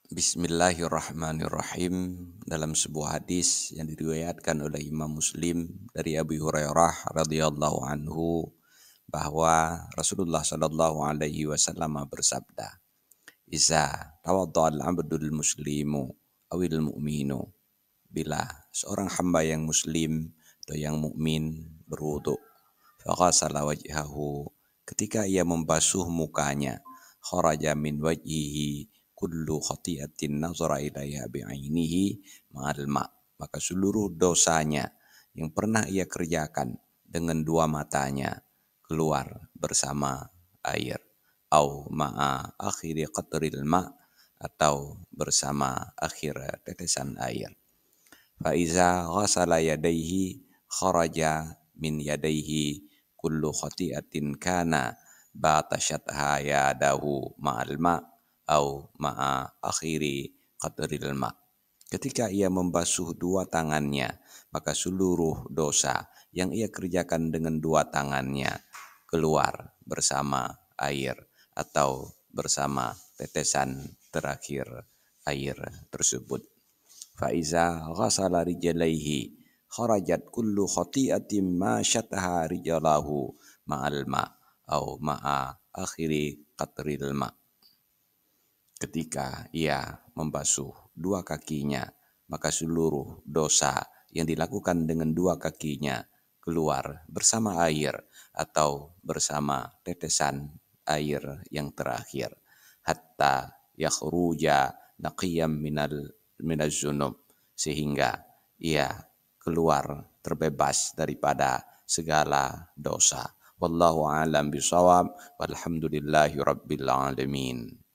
Bismillahirrahmanirrahim. Dalam sebuah hadis yang diriwayatkan oleh Imam Muslim dari Abu Hurairah radhiyallahu anhu bahwa Rasulullah sallallahu alaihi wasallam bersabda, "Iza tawadda'al 'abdul muslimu awil mu'minu." Bila seorang hamba yang muslim atau yang mukmin berwudu, faghasala wajhahu, ketika ia membasuh mukanya, kharaja min wajhihi kullu khati'atin nazara ilaiha bi'ainihi ma'al ma', maka seluruh dosanya yang pernah ia kerjakan dengan dua matanya keluar bersama air, au ma'a akhiri qatril ma', atau bersama akhir tetesan air. Fa iza ghasala yadayhi kharaja min yadayhi kullu khati'atin kana batashatha yadahu ma'al ma' au ma'a akhiri qadril ma'. Ketika ia membasuh dua tangannya, maka seluruh dosa yang ia kerjakan dengan dua tangannya keluar bersama air atau bersama tetesan terakhir air tersebut. Faiza ghasala rijalaihi kharajat kullu khati'atin ma syataha rijalahu ma'al ma' au ma'a akhiri qatril ma'. Ketika ia membasuh dua kakinya, maka seluruh dosa yang dilakukan dengan dua kakinya keluar bersama air atau bersama tetesan air yang terakhir, hatta yakhruja naqiyam minaz zunub, sehingga ia keluar terbebas daripada segala dosa. Wallahu a'lam bishawab, walhamdulillahi rabbil alamin.